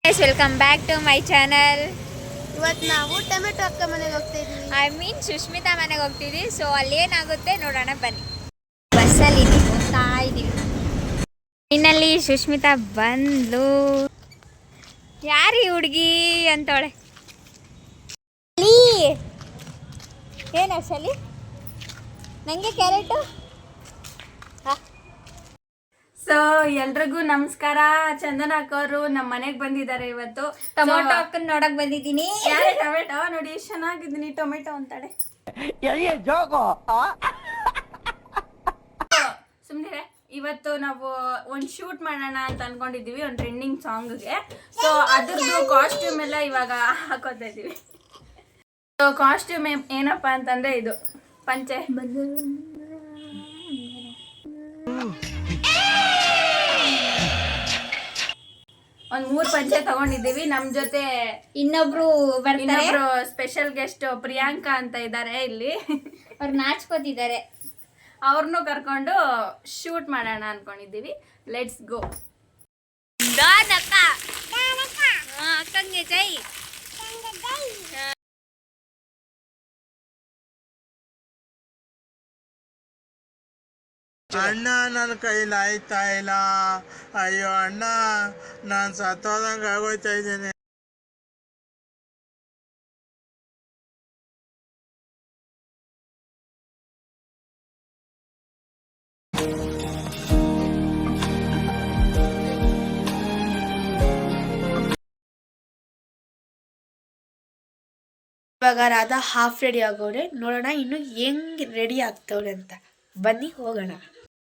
Welcome back to my channel. ಇವತ್ತು ನಾವು tomato ಅಕ್ಕ ಮನೆಗೆ ಹೋಗ್ತಾ ಇದ್ದೀವಿ. ಐ ಮೀನ್ ಸುಷ್ಮಿತಾ ಮನೆಗೆ ಹೋಗ್ತಿದ್ವಿ. ಸೊ ಅಲ್ಲಿ ಏನಾಗುತ್ತೆ ನೋಡೋಣ ಬನ್ನಿ. ಬಸ್ಸಲ್ಲಿ ಹೋಗ್ತಾ ಇದ್ದೀವಿ. ಇನ್ನಲ್ಲಿ ಸುಷ್ಮಿತಾ ಬಂದ್ಲು. ಯಾರೀ ಹುಡುಗಿ ಅಂತವಳೆ. ಏನು ಅಕ್ಷಲಿ ನನಗೆ ಕ್ಯಾರೆಟು. ಸೊ ಎಲ್ರಿಗೂ ನಮಸ್ಕಾರ. ಚಂದನ ಅಕ್ಕವರು ನಮ್ಮ ಮನೆಗೆ ಬಂದಿದ್ದಾರೆ ಇವತ್ತು. ಟೊಮೊಟೊ ಅಕ್ಕನ ನೋಡಕ್ ಬಂದಿದ್ದೀನಿ. ಯಾರೇ ಟೊಮೆಟೊ ನೋಡಿ ಎಷ್ಟು ಚೆನ್ನಾಗಿದ್ದೀನಿ ಟೊಮೆಟೊ ಅಂತಾಳೆ. ಸುಮ್ಮನೆ ಇವತ್ತು ನಾವು ಒಂದು ಶೂಟ್ ಮಾಡೋಣ ಅಂತ ಅನ್ಕೊಂಡಿದೀವಿ, ಒಂದು ಟ್ರೆಂಡಿಂಗ್ ಸಾಂಗ್ಗೆ. ಸೊ ಅದ್ರದ್ದು ಕಾಸ್ಟ್ಯೂಮ್ ಎಲ್ಲ ಇವಾಗ ಹಾಕೋತಾ ಇದೀವಿ. ಸೊ ಕಾಸ್ಟ್ಯೂಮ್ ಏನಪ್ಪ ಅಂತಂದ್ರೆ ಇದು ಪಂಚೆ. ಒಂದ್ 3 ಪಂಚೆ ತಗೊಂಡಿದ್ದೀವಿ. ನಮ್ ಜೊತೆ ಇನ್ನೊಬ್ರು ಸ್ಪೆಷಲ್ ಗೆಸ್ಟ್ ಪ್ರಿಯಾಂಕಾ ಅಂತ ಇದ್ದಾರೆ ಇಲ್ಲಿ. ಅವ್ರು ನಾಚ್ಕೋತಿದ್ದಾರೆ. ಅವ್ರನ್ನೂ ಕರ್ಕೊಂಡು ಶೂಟ್ ಮಾಡೋಣ ಅನ್ಕೊಂಡಿದ್ದೀವಿ. Let's go. ಅಕ್ಕಂಗೆ ಜೈ. ಅಣ್ಣ ನನ್ನ ಕೈಲಿ ಆಯ್ತಾ ಇಲ್ಲ. ಅಯ್ಯೋ ಅಣ್ಣ, ನಾನು ಸತ್ತೋದಂಗೆ ಆಗೋಯ್ತಾ ಇದ್ದೀನಿ. ಇವಾಗ ರಾಧಾ ಹಾಫ್ ರೆಡಿ ಆಗೋರೆ. ನೋಡೋಣ ಇನ್ನು ಹೆಂಗ್ ರೆಡಿ ಆಗ್ತವ್ರೆ ಅಂತ. ಬನ್ನಿ ಹೋಗೋಣ.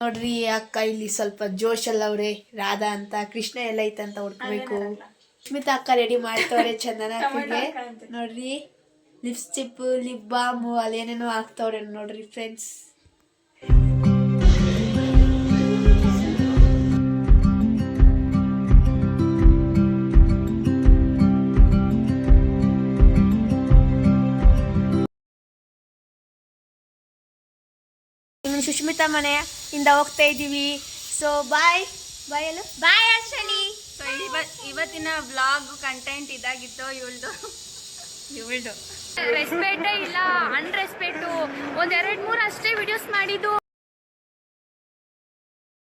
ನೋಡ್ರಿ ಅಕ್ಕ ಇಲ್ಲಿ ಸ್ವಲ್ಪ ಜೋಶಲ್ಲ ಅವ್ರೆ. ರಾಧಾ ಅಂತ ಕೃಷ್ಣ ಎಲ್ಲ ಐತಂತ ಹುಡ್ಕೋಬೇಕು. ಸ್ಮಿತಾ ಅಕ್ಕ ರೆಡಿ ಮಾಡ್ತವ್ರೆ ಚಂದನ ಅಕ್ಕಗೆ. ನೋಡ್ರಿ ಲಿಪ್ಸ್ಟಿಪ್, ಲಿಪ್ ಬಾಮು ಅಲ್ಲೇನೇನೋ ಹಾಕ್ತವ್ರೆ ನೋಡ್ರಿ ಫ್ರೆಂಡ್ಸ್. ಸುಷ್ಮಿತಾ ಮನೆಯಿಂದ ಹೋಗ್ತಾ ಇದ್ದೀವಿ. ಸೊ ಬಾಯ್ ಬಾಯ್ ಅಲ್ಲ ಬಾಯ್ ಅರ್ಶಲಿ. ಸೊ ಇವತ್ತಿನ ವ್ಲಾಗ್ ಕಂಟೆಂಟ್ ಇದಾಗಿತ್ತು. ಇವಳ್ದು ರೆಸ್ಪೆಕ್ಟೇ ಇಲ್ಲ, ಅನ್ರೆಸ್ಪೆಕ್ಟು. ಒಂದ್ 2-3 ಅಷ್ಟೇ ವಿಡಿಯೋಸ್ ಮಾಡಿದ್ದು.